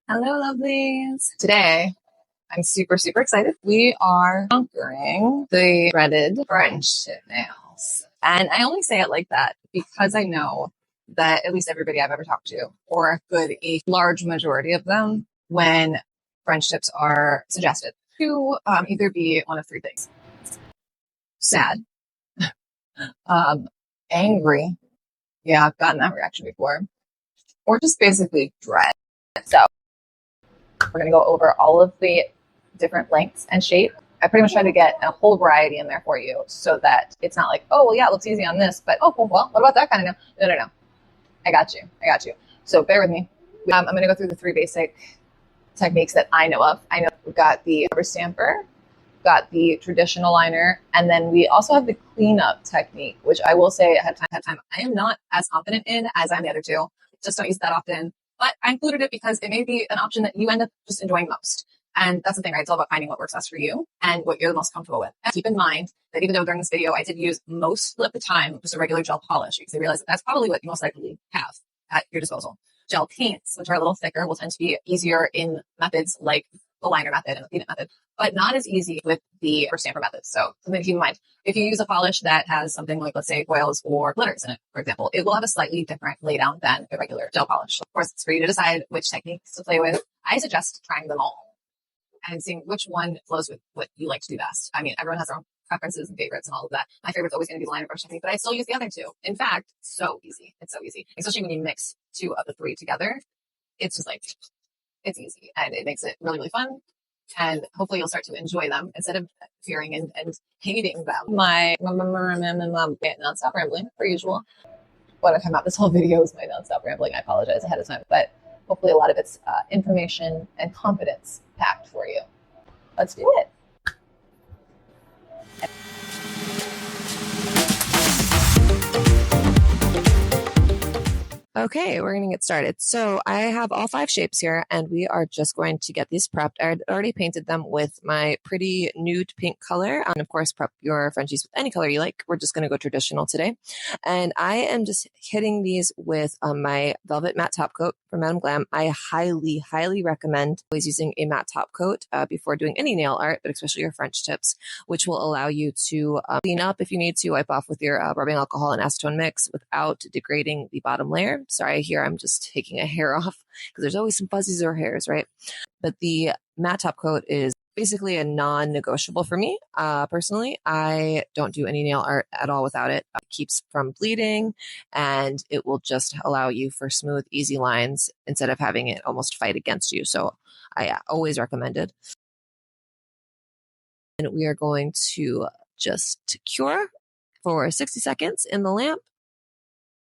Hello, lovelies. Today, I'm super, super excited. We are conquering the dreaded French tip nails. And I only say it like that because I know that at least everybody I've ever talked to, or a large majority of them, when French tips are suggested to either be one of three things: sad, angry. Yeah, I've gotten that reaction before, or just basically dread. So we're going to go over all of the different lengths and shape. I pretty much try to get a whole variety in there for you so that it's not like, oh, well, yeah, it looks easy on this, but well, what about that kind of nail? No. I got you. So bear with me. I'm going to go through the three basic techniques that I know of. I know we've got the rubber stamper, got the traditional liner, and then we also have the cleanup technique, which I will say ahead of time, I am not as confident in as I'm the other two. Just don't use that often. But I included it because it may be an option that you end up just enjoying most. And that's the thing, right? It's all about finding what works best for you and what you're the most comfortable with. And keep in mind that even though during this video, I did use most of the time just a regular gel polish, because I realized that that's probably what you most likely have at your disposal. Gel paints, which are a little thicker, will tend to be easier in methods like the liner method and the cleanup method, but not as easy with the stamper method. So something to keep in mind. If you use a polish that has something like, let's say, oils or glitters in it, for example, it will have a slightly different laydown than a regular gel polish. Of course, it's for you to decide which techniques to play with. I suggest trying them all and seeing which one flows with what you like to do best. I mean, everyone has their own preferences and favorites and all of that. My favorite's always going to be the liner brush technique, but I still use the other two. In fact, so easy. It's so easy, especially when you mix two of the three together. It's just like, it's easy and it makes it really, really fun. And hopefully you'll start to enjoy them instead of fearing and hating them. My nonstop rambling, per usual. What I'm talking about this whole video is my nonstop rambling. I apologize ahead of time, but hopefully a lot of it's information and confidence packed for you. Let's do it. Okay, we're going to get started. So I have all 5 shapes here, and we are just going to get these prepped. I already painted them with my pretty nude pink color. And of course, prep your Frenchies with any color you like. We're just going to go traditional today. And I am just hitting these with my Velvet Matte Top Coat from Madame Glam. I highly, highly recommend always using a matte top coat before doing any nail art, but especially your French tips, which will allow you to clean up if you need to, wipe off with your rubbing alcohol and acetone mix without degrading the bottom layer. Sorry, here I'm just taking a hair off because there's always some fuzzies or hairs, right? But the matte top coat is basically a non-negotiable for me. Personally, I don't do any nail art at all without it. It keeps from bleeding, and it will just allow you for smooth, easy lines instead of having it almost fight against you. So I always recommend it. And we are going to just cure for 60 seconds in the lamp.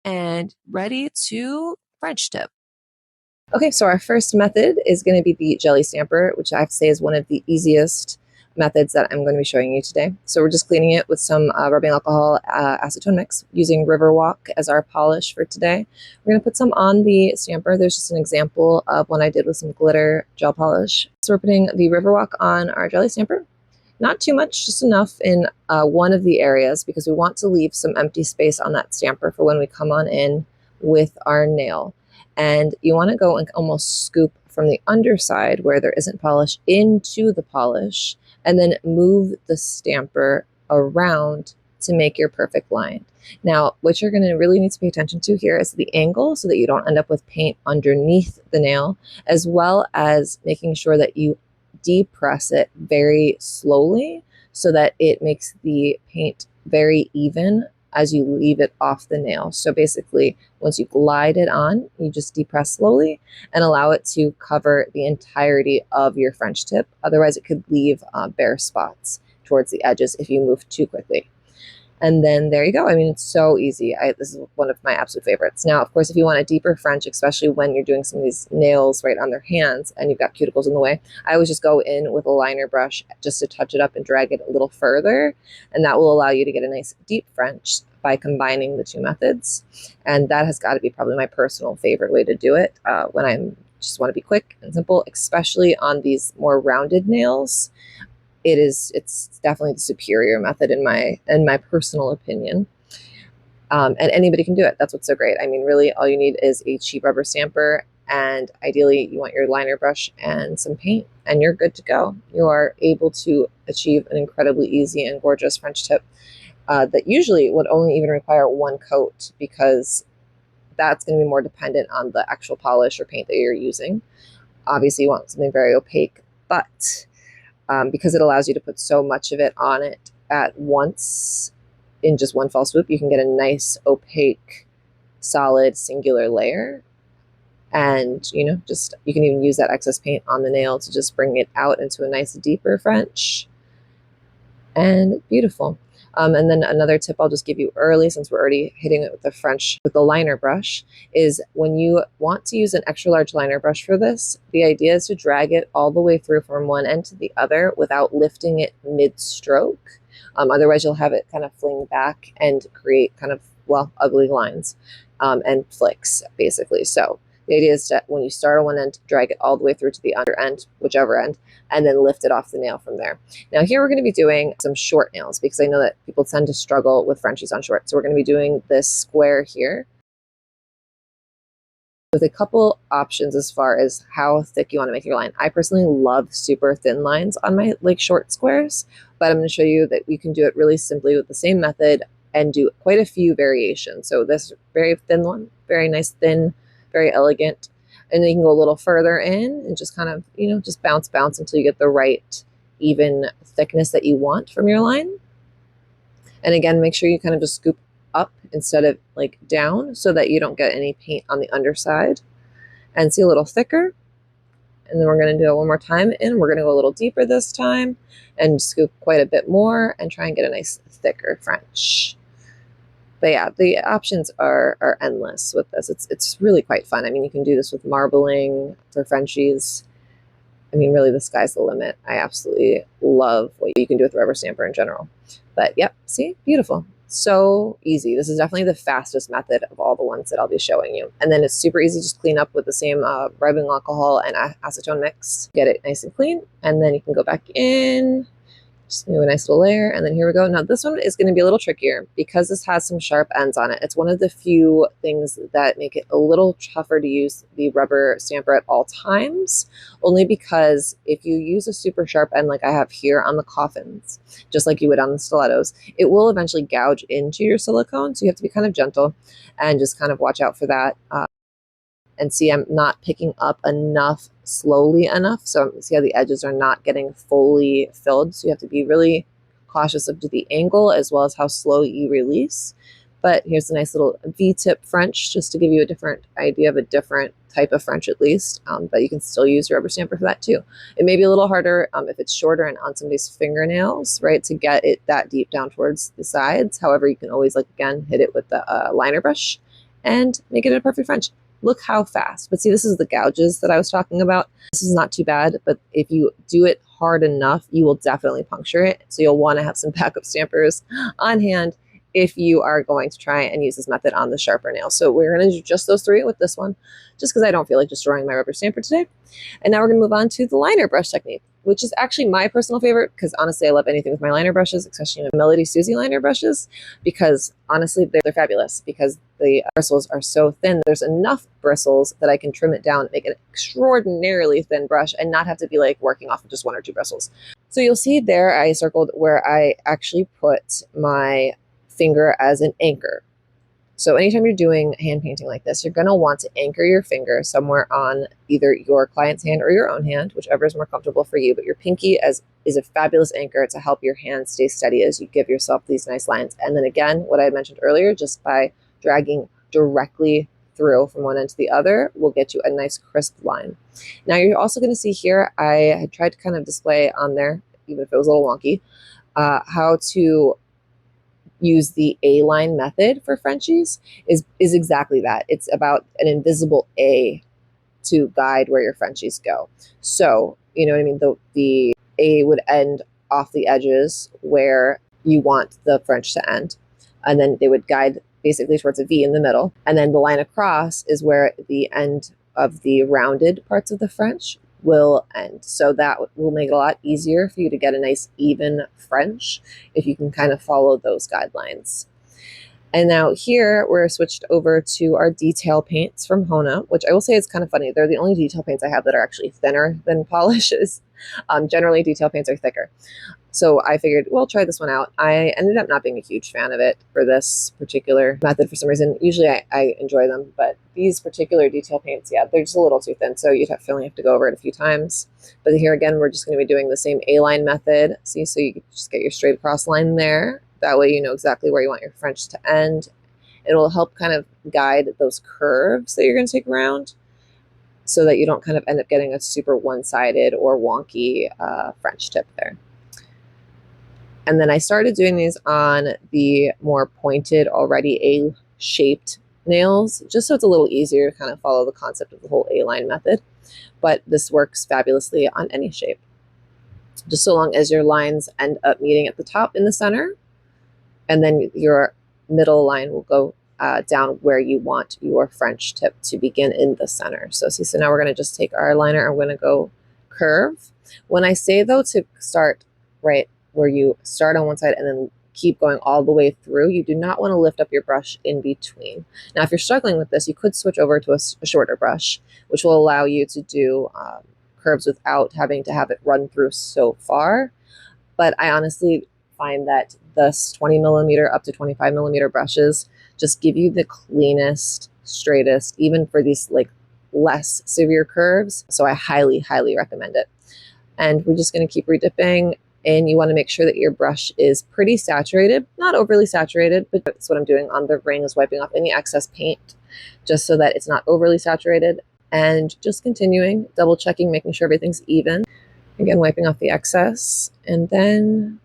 And ready to French tip. Okay, so our first method is going to be the jelly stamper, which I have to say is one of the easiest methods that I'm going to be showing you today. So we're just cleaning it with some rubbing alcohol acetone mix using Riverwalk as our polish for today. We're going to put some on the stamper. There's just an example of one I did with some glitter gel polish. So we're putting the Riverwalk on our jelly stamper. Not too much, just enough in one of the areas because we want to leave some empty space on that stamper for when we come on in with our nail. And you want to go and almost scoop from the underside where there isn't polish into the polish and then move the stamper around to make your perfect line. Now, what you're going to really need to pay attention to here is the angle so that you don't end up with paint underneath the nail, as well as making sure that you depress it very slowly so that it makes the paint very even as you leave it off the nail. So basically, once you glide it on, you just depress slowly and allow it to cover the entirety of your French tip. Otherwise, it could leave bare spots towards the edges if you move too quickly. And then there you go. I mean, it's so easy. This is one of my absolute favorites. Now, of course, if you want a deeper French, especially when you're doing some of these nails right on their hands and you've got cuticles in the way, I always just go in with a liner brush just to touch it up and drag it a little further. And that will allow you to get a nice deep French by combining the two methods. And that has got to be probably my personal favorite way to do it when I just want to be quick and simple, especially on these more rounded nails. It's definitely the superior method in my personal opinion. And anybody can do it. That's what's so great. I mean, really all you need is a cheap rubber stamper and ideally you want your liner brush and some paint, and you're good to go. You are able to achieve an incredibly easy and gorgeous French tip that usually would only even require one coat, because that's going to be more dependent on the actual polish or paint that you're using. Obviously you want something very opaque, but because it allows you to put so much of it on it at once in just one fell swoop, you can get a nice opaque solid singular layer. And just you can even use that excess paint on the nail to just bring it out into a nice deeper French. And beautiful. And then another tip I'll just give you early, since we're already hitting it with the French with the liner brush, is when you want to use an extra large liner brush for this, the idea is to drag it all the way through from one end to the other without lifting it mid-stroke. Otherwise you'll have it kind of fling back and create kind of, well, ugly lines and flicks, basically. So the idea is that when you start on one end, drag it all the way through to the under end, whichever end, and then lift it off the nail from there. Now here we're going to be doing some short nails, because I know that people tend to struggle with Frenchies on short. So we're going to be doing this square here with a couple options as far as how thick you want to make your line. I personally love super thin lines on my short squares, but I'm going to show you that you can do it really simply with the same method and do quite a few variations. So this very thin one, very nice thin, very elegant. And then you can go a little further in and just kind of, just bounce until you get the right even thickness that you want from your line. And again, make sure you kind of just scoop up instead of down, so that you don't get any paint on the underside. And see, a little thicker. And then we're going to do it one more time, and we're going to go a little deeper this time and scoop quite a bit more and try and get a nice thicker French. But yeah, the options are endless with this. It's really quite fun. I mean, you can do this with marbling for Frenchies. I mean, really, the sky's the limit. I absolutely love what you can do with rubber stamper in general. But yep, see, beautiful. So easy. This is definitely the fastest method of all the ones that I'll be showing you. And then it's super easy. Just clean up with the same rubbing alcohol and acetone mix. Get it nice and clean. And then you can go back in. Just do a nice little layer, and then here we go. Now this one is going to be a little trickier because this has some sharp ends on it. It's one of the few things that make it a little tougher to use the rubber stamper at all times, only because if you use a super sharp end like I have here on the coffins, just like you would on the stilettos, it will eventually gouge into your silicone, so you have to be kind of gentle and just kind of watch out for that. And see, I'm not picking up enough slowly enough. So see how the edges are not getting fully filled. So you have to be really cautious of the angle as well as how slow you release. But here's a nice little V-tip French, just to give you a different idea of a different type of French at least. But you can still use your rubber stamper for that too. It may be a little harder if it's shorter and on somebody's fingernails, right, to get it that deep down towards the sides. However, you can always, again, hit it with the liner brush and make it a perfect French. Look how fast. But see, this is the gouges that I was talking about. This is not too bad, but if you do it hard enough, you will definitely puncture it. So you'll want to have some backup stampers on hand if you are going to try and use this method on the sharper nail. So we're going to do just those three with this one, just because I don't feel like destroying my rubber stamper today. And now we're going to move on to the liner brush technique, which is actually my personal favorite, because honestly, I love anything with my liner brushes, especially Melody Susie liner brushes, because honestly, they're fabulous because the bristles are so thin. There's enough bristles that I can trim it down, make an extraordinarily thin brush, and not have to be working off of just one or two bristles. So you'll see there, I circled where I actually put my finger as an anchor. So anytime you're doing hand painting like this, you're going to want to anchor your finger somewhere on either your client's hand or your own hand, whichever is more comfortable for you. But your pinky is a fabulous anchor to help your hand stay steady as you give yourself these nice lines. And then again, what I mentioned earlier, just by dragging directly through from one end to the other will get you a nice crisp line. Now you're also going to see here, I had tried to kind of display on there, even if it was a little wonky, how to use the A-line method for Frenchies is exactly that. It's about an invisible A to guide where your Frenchies go. So, you know what I mean? The A would end off the edges where you want the French to end. And then they would guide basically towards a V in the middle. And then the line across is where the end of the rounded parts of the French will end. So that will make it a lot easier for you to get a nice even French if you can kind of follow those guidelines. And now here we're switched over to our detail paints from Hona, which I will say is kind of funny. They're the only detail paints I have that are actually thinner than polishes. Generally, detail paints are thicker. So I figured, well, try this one out. I ended up not being a huge fan of it for this particular method for some reason. Usually I enjoy them, but these particular detail paints, yeah, they're just a little too thin. So you'd only have to go over it a few times. But here again, we're just going to be doing the same A-line method. See, so you just get your straight across line there. That way you know exactly where you want your French to end. It will help kind of guide those curves that you're going to take around so that you don't kind of end up getting a super one-sided or wonky French tip there. And then I started doing these on the more pointed, already A-shaped nails, just so it's a little easier to kind of follow the concept of the whole A-line method. But this works fabulously on any shape, just so long as your lines end up meeting at the top in the center, and then your middle line will go down where you want your French tip to begin in the center. So see, so now we're going to just take our liner and we're going to go curve. When I say though to start right where you start on one side and then keep going all the way through, you do not want to lift up your brush in between. Now, if you're struggling with this, you could switch over to a shorter brush, which will allow you to do curves without having to have it run through so far. But I honestly find that this 20 millimeter up to 25 millimeter brushes just give you the cleanest, straightest, even for these like less severe curves. So I highly, highly recommend it. And we're just going to keep redipping. And you want to make sure that your brush is pretty saturated, not overly saturated, but that's what I'm doing on the ring, is wiping off any excess paint just so that it's not overly saturated. And just continuing, double checking, making sure everything's even. Again, wiping off the excess and then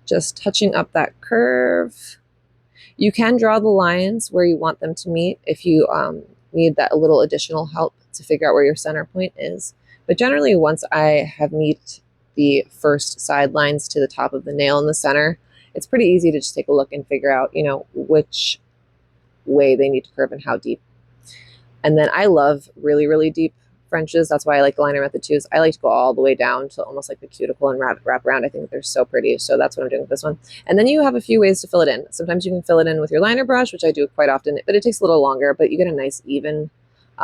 just touching up that curve. You can draw the lines where you want them to meet if you need that a little additional help to figure out where your center point is. But generally, once I have met the first side lines to the top of the nail in the center, it's pretty easy to just take a look and figure out, you know, which way they need to curve and how deep. And then I love really, really deep Frenches. That's why I like the liner method too. I like to go all the way down to almost like the cuticle and wrap around. I think they're so pretty. So that's what I'm doing with this one. And then you have a few ways to fill it in. Sometimes you can fill it in with your liner brush, which I do quite often, but it takes a little longer, but you get a nice even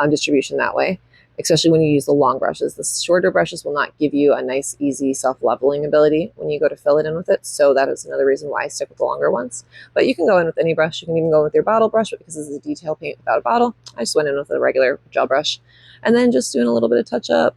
distribution that way, especially when you use the long brushes. The shorter brushes will not give you a nice, easy self-leveling ability when you go to fill it in with it. So that is another reason why I stick with the longer ones. But you can go in with any brush. You can even go with your bottle brush, but because this is a detail paint without a bottle, I just went in with a regular gel brush. And then just doing a little bit of touch up.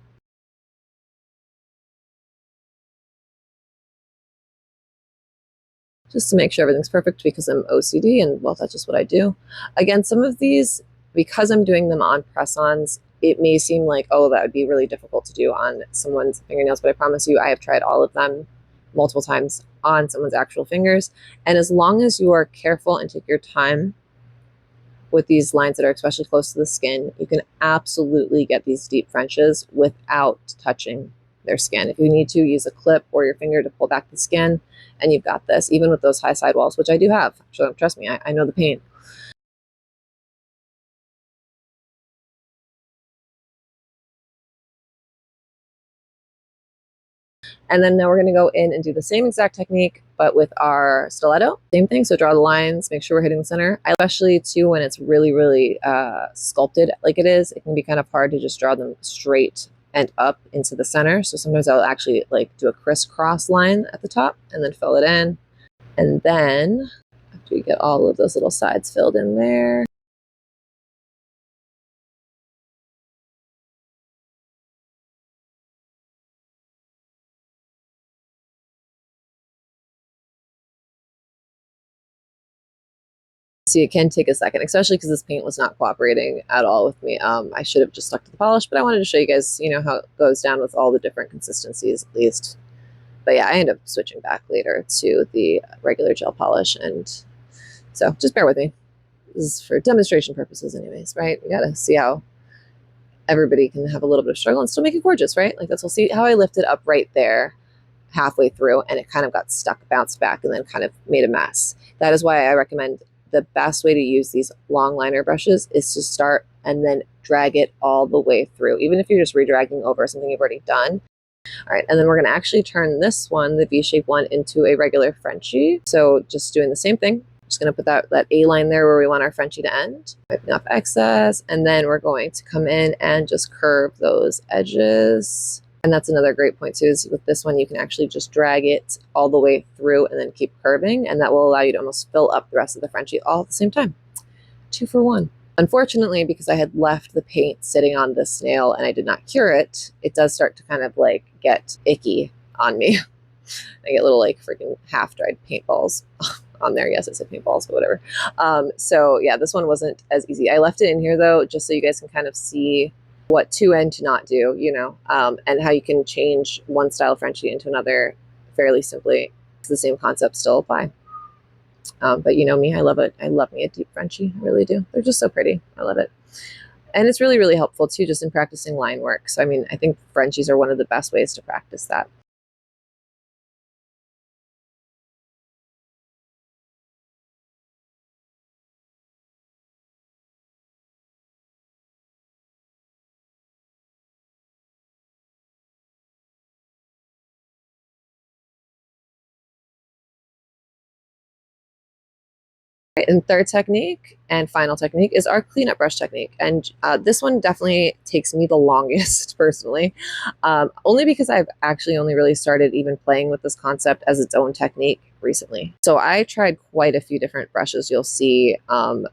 Just to make sure everything's perfect, because I'm OCD and, well, that's just what I do. Again, some of these, because I'm doing them on press-ons, it may seem like, oh, that would be really difficult to do on someone's fingernails, but I promise you, I have tried all of them multiple times on someone's actual fingers. And as long as you are careful and take your time with these lines that are especially close to the skin, you can absolutely get these deep Frenches without touching their skin. If you need to, use a clip or your finger to pull back the skin, and you've got this, even with those high side walls, which I do have. So trust me, I know the pain. And then now we're going to go in and do the same exact technique, but with our stiletto. Same thing. So draw the lines, make sure we're hitting the center. Especially too when it's really, really sculpted like it is, it can be kind of hard to just draw them straight and up into the center. So sometimes I'll actually like do a crisscross line at the top and then fill it in. And then after you get all of those little sides filled in there, see, it can take a second, especially because this paint was not cooperating at all with me. I should have just stuck to the polish, but I wanted to show you guys, you know, how it goes down with all the different consistencies at least. But yeah, I ended up switching back later to the regular gel polish, and so just bear with me. This is for demonstration purposes anyways, right? We gotta see how everybody can have a little bit of struggle and still make it gorgeous, right? Like, we'll see how I lifted up right there halfway through and it kind of got stuck, bounced back, and then kind of made a mess. That is why I recommend the best way to use these long liner brushes is to start and then drag it all the way through, even if you're just redragging over something you've already done. All right, and then we're going to actually turn this one, the V-shaped one, into a regular Frenchie. So just doing the same thing, Just going to put that A line there where we want our Frenchie to end, wiping off excess, and then we're going to come in and just curve those edges. And that's another great point too, is with this one you can actually just drag it all the way through and then keep curving, and that will allow you to almost fill up the rest of the Frenchie all at the same time. 2 for 1. Unfortunately, because I had left the paint sitting on this nail and I did not cure it, it does start to kind of like get icky on me. I get little like freaking half-dried paintballs on there. Yes, I said paintballs, but whatever. So yeah, this one wasn't as easy. I left it in here though, just so you guys can kind of see what to and to not do, you know, and how you can change one style Frenchie into another fairly simply. It's the same concept still apply. But you know me, I love it. I love me a deep Frenchie. I really do. They're just so pretty. I love it. And it's really, really helpful too, just in practicing line work. So, I mean, I think Frenchies are one of the best ways to practice that. Right, and third technique and final technique is our cleanup brush technique. And this one definitely takes me the longest personally, only because I've actually only really started even playing with this concept as its own technique recently. So I tried quite a few different brushes. You'll see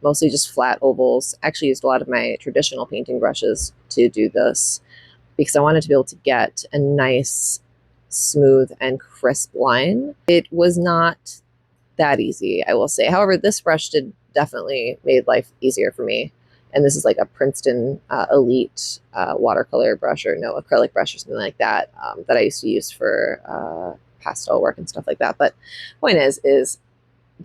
mostly just flat ovals. Actually used a lot of my traditional painting brushes to do this because I wanted to be able to get a nice, smooth, and crisp line. It was not that easy, I will say. However, this brush did definitely made life easier for me. And this is like a Princeton Elite watercolor brush, or no, acrylic brush or something like that, that I used to use for pastel work and stuff like that. But point is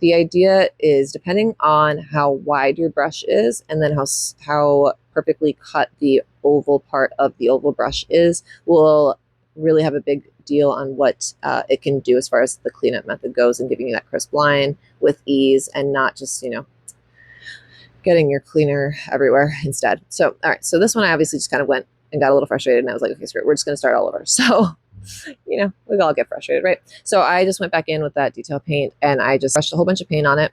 the idea is, depending on how wide your brush is and then how perfectly cut the oval part of the oval brush is, will really have a big deal on what it can do as far as the cleanup method goes, and giving you that crisp line with ease and not just, you know, getting your cleaner everywhere instead. So, all right. So this one I obviously just kind of went and got a little frustrated, and I was like, okay, screw it. We're just going to start all over. So, you know, we all get frustrated, right? So I just went back in with that detail paint and I just brushed a whole bunch of paint on it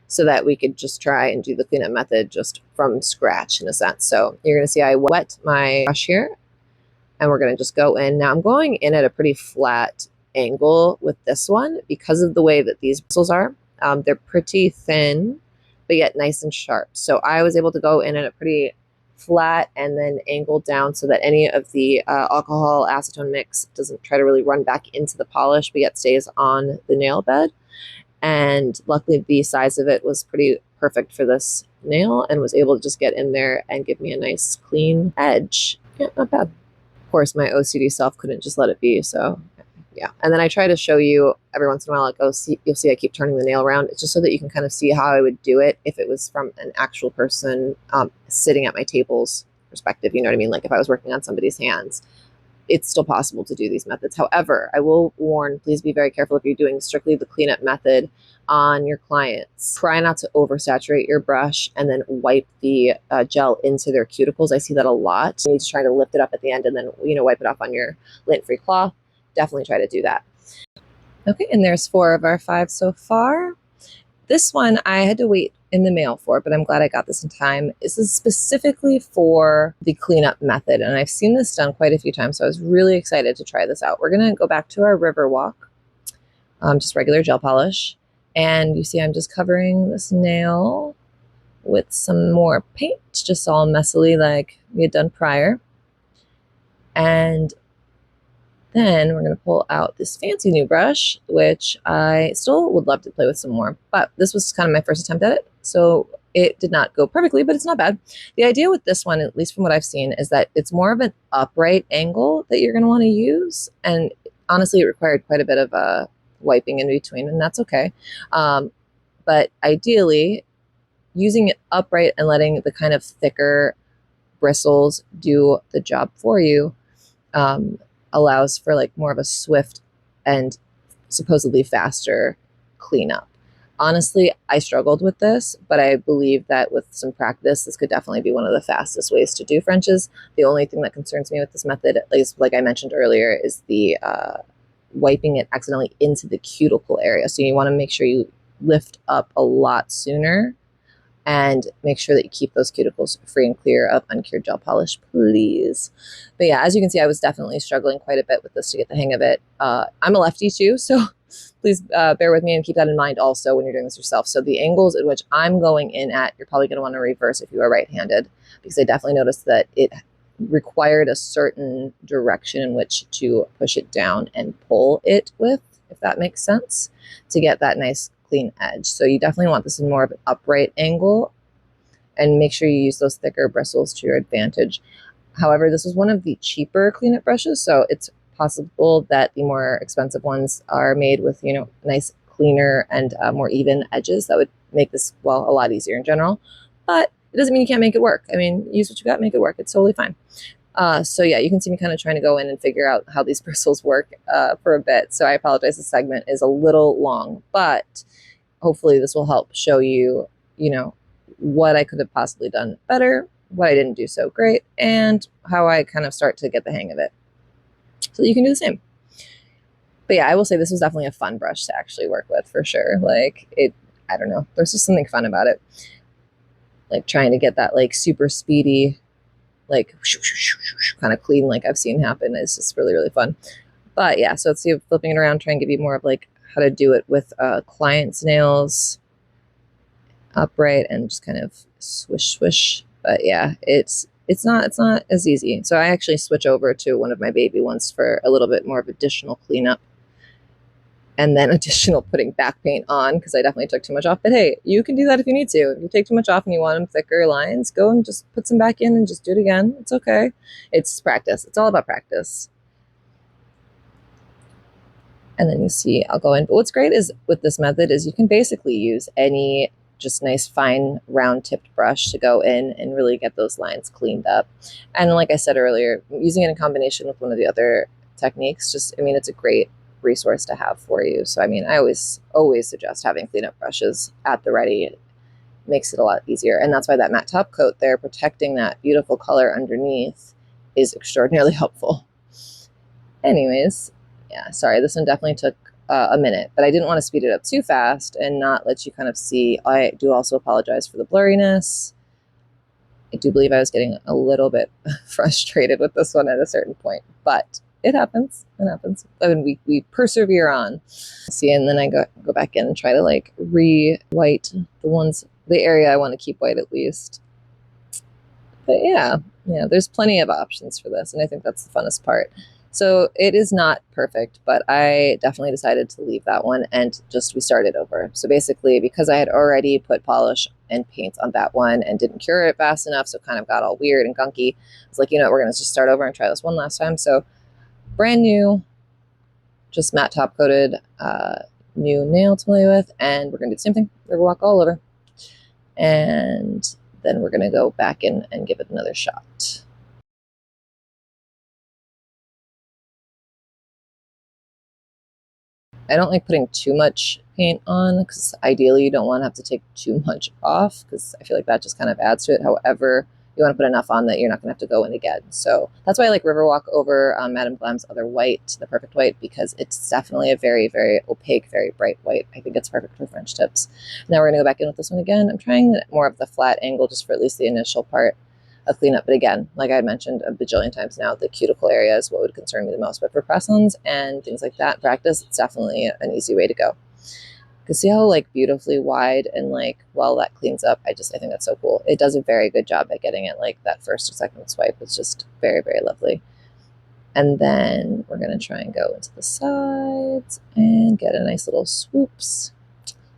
so that we could just try and do the cleanup method just from scratch in a sense. So you're going to see I wet my brush here, and we're going to just go in. Now I'm going in at a pretty flat angle with this one because of the way that these bristles are. They're pretty thin, but yet nice and sharp. So I was able to go in at a pretty flat and then angled down so that any of the alcohol acetone mix doesn't try to really run back into the polish, but yet stays on the nail bed. And luckily the size of it was pretty perfect for this nail, and was able to just get in there and give me a nice clean edge. Yeah, not bad. Of course, my OCD self couldn't just let it be, so yeah. And then I try to show you every once in a while, like, you'll see I keep turning the nail around. It's just so that you can kind of see how I would do it if it was from an actual person sitting at my table's perspective. You know what I mean? Like if I was working on somebody's hands, it's still possible to do these methods. However, I will warn, please be very careful if you're doing strictly the cleanup method on your clients. Try not to oversaturate your brush and then wipe the gel into their cuticles. I see that a lot. You need to try to lift it up at the end and then, you know, wipe it off on your lint-free cloth. Definitely try to do that. Okay, and there's 4 of our 5 so far. This one I had to wait in the mail for, but I'm glad I got this in time. This is specifically for the cleanup method, and I've seen this done quite a few times, so I was really excited to try this out. We're going to go back to our river walk, just regular gel polish, and you see I'm just covering this nail with some more paint, just all messily like we had done prior. And then we're going to pull out this fancy new brush, which I still would love to play with some more, but this was kind of my first attempt at it, so it did not go perfectly, but it's not bad. The idea with this one, at least from what I've seen, is that it's more of an upright angle that you're going to want to use, and honestly, it required quite a bit of wiping in between, and that's okay. But ideally, using it upright and letting the kind of thicker bristles do the job for you allows for like more of a swift and supposedly faster cleanup. Honestly, I struggled with this, but I believe that with some practice, this could definitely be one of the fastest ways to do Frenches. The only thing that concerns me with this method, at least like I mentioned earlier, is the wiping it accidentally into the cuticle area. So you want to make sure you lift up a lot sooner. And make sure that you keep those cuticles free and clear of uncured gel polish, please. But yeah, as you can see, I was definitely struggling quite a bit with this to get the hang of it. I'm a lefty too, so please bear with me and keep that in mind also when you're doing this yourself. So the angles at which I'm going in at, you're probably going to want to reverse if you are right-handed, because I definitely noticed that it required a certain direction in which to push it down and pull it with, if that makes sense, to get that nice clean edge. So you definitely want this in more of an upright angle, and make sure you use those thicker bristles to your advantage. However, this is one of the cheaper cleanup brushes, so it's possible that the more expensive ones are made with, nice cleaner and more even edges. That would make this, well, a lot easier in general, but it doesn't mean you can't make it work. I mean, use what you got, make it work. It's totally fine. So yeah, you can see me kind of trying to go in and figure out how these bristles work for a bit. So I apologize, this segment is a little long, but hopefully this will help show you, what I could have possibly done better, what I didn't do so great, and how I kind of start to get the hang of it. So you can do the same. But yeah, I will say this was definitely a fun brush to actually work with for sure. Like I don't know, there's just something fun about it. Like trying to get that like super speedy, like kind of clean like I've seen happen is just really, really fun. But yeah, so let's see, flipping it around, try and give you more of like how to do it with client's nails upright and just kind of swish swish. But yeah, it's not as easy. So I actually switch over to one of my baby ones for a little bit more of additional cleanup, and then additional putting back paint on, because I definitely took too much off. But hey, you can do that if you need to. If you take too much off and you want them thicker lines, go and just put some back in and just do it again. It's okay. It's practice. It's all about practice. And then you see I'll go in. But what's great is with this method is you can basically use any just nice fine round tipped brush to go in and really get those lines cleaned up. And like I said earlier, using it in combination with one of the other techniques, it's a great resource to have for you. So I always suggest having cleanup brushes at the ready. It makes it a lot easier. And that's why that matte top coat there, protecting that beautiful color underneath, is extraordinarily helpful. Anyways, yeah, sorry, this one definitely took a minute, but I didn't want to speed it up too fast and not let you kind of see. I do also apologize for the blurriness. I do believe I was getting a little bit frustrated with this one at a certain point, but it happens. It happens. I mean, we persevere on. See, and then I go back in and try to like re-white the area I want to keep white at least. But yeah, there's plenty of options for this, and I think that's the funnest part. So it is not perfect, but I definitely decided to leave that one and we started over. So basically, because I had already put polish and paint on that one and didn't cure it fast enough, so it kind of got all weird and gunky, I was like, we're going to just start over and try this one last time. So brand new, just matte top coated, new nail to play with, and we're going to do the same thing. We're going to walk all over. And then we're going to go back in and give it another shot. I don't like putting too much paint on, because ideally you don't want to have to take too much off, because I feel like that just kind of adds to it. However, you want to put enough on that you're not going to have to go in again. So that's why I like Riverwalk over Madame Glam's other white, the Perfect White, because it's definitely a very, very opaque, very bright white. I think it's perfect for French tips. Now we're going to go back in with this one again. I'm trying more of the flat angle just for at least the initial part of cleanup. But again, like I mentioned a bajillion times now, the cuticle area is what would concern me the most. But for press-ons and things like that, practice, it's definitely an easy way to go. Because see how like beautifully wide and like well that cleans up. I think that's so cool. It does a very good job at getting it like that first or second swipe. It's just very, very lovely. And then we're going to try and go into the sides and get a nice little swoops.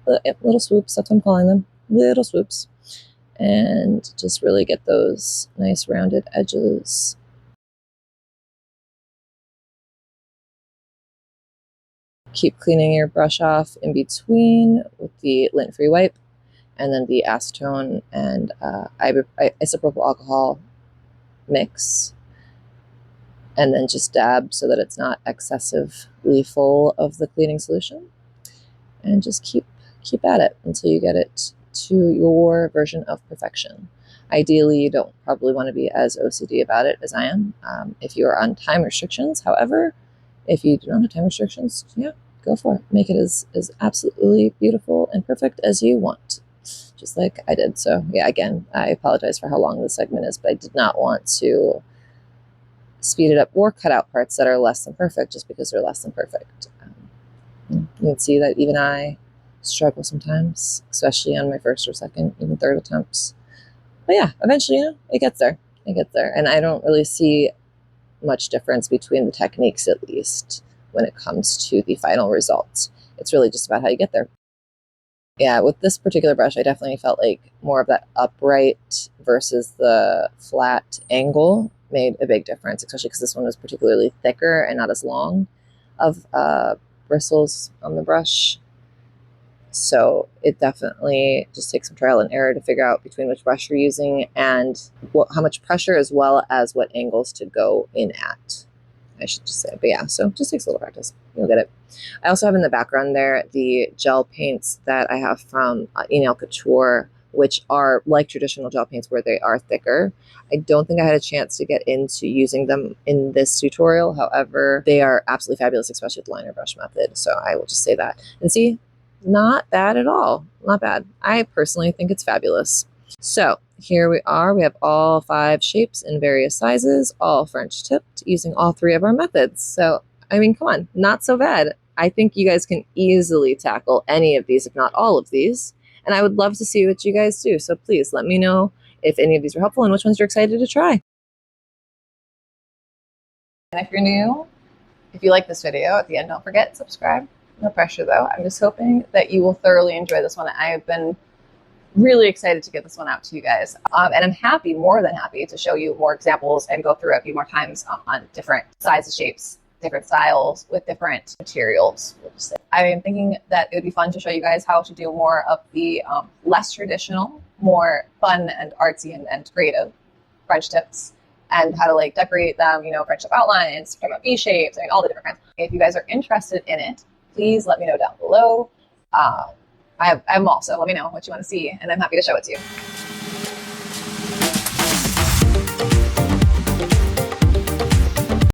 Little swoops, that's what I'm calling them. Little swoops. And just really get those nice rounded edges. Keep cleaning your brush off in between with the lint-free wipe, and then the acetone and isopropyl alcohol mix, and then just dab so that it's not excessively full of the cleaning solution, and just keep at it until you get it to your version of perfection. Ideally, you don't probably want to be as OCD about it as I am if you are on time restrictions. However, if you don't have time restrictions, go for it. Make it as absolutely beautiful and perfect as you want, just like I did. So yeah, again, I apologize for how long this segment is, but I did not want to speed it up or cut out parts that are less than perfect just because they're less than perfect. You can see that even I struggle sometimes, especially on my first or second, even third attempts. But yeah, eventually, it gets there. It gets there. And I don't really see much difference between the techniques, at least, when it comes to the final result. It's really just about how you get there. Yeah, with this particular brush, I definitely felt like more of that upright versus the flat angle made a big difference, especially because this one was particularly thicker and not as long of bristles on the brush. So it definitely just takes some trial and error to figure out between which brush you're using and how much pressure, as well as what angles to go in at, I should just say. But yeah, so it just takes a little practice. You'll get it. I also have in the background there the gel paints that I have from Nail Couture, which are like traditional gel paints where they are thicker. I don't think I had a chance to get into using them in this tutorial. However, they are absolutely fabulous, especially with the liner brush method. So I will just say that. And see, not bad at all. Not bad. I personally think it's fabulous. So here we are. We have all 5 shapes in various sizes, all French tipped, using all 3 of our methods. So, I mean, come on, not so bad. I think you guys can easily tackle any of these, if not all of these. And I would love to see what you guys do. So please let me know if any of these were helpful and which ones you're excited to try. And if you're new, if you like this video, at the end, don't forget to subscribe. No pressure though. I'm just hoping that you will thoroughly enjoy this one. I have been really excited to get this one out to you guys. And I'm happy, more than happy, to show you more examples and go through it a few more times on different sizes, shapes, different styles with different materials. We'll just say. I am thinking that it would be fun to show you guys how to do more of the less traditional, more fun and artsy and creative French tips, and how to like decorate them, French tip outlines, talking about V shapes, all the different kinds. If you guys are interested in it, please let me know down below. I'm also, let me know what you want to see, and I'm happy to show it to you.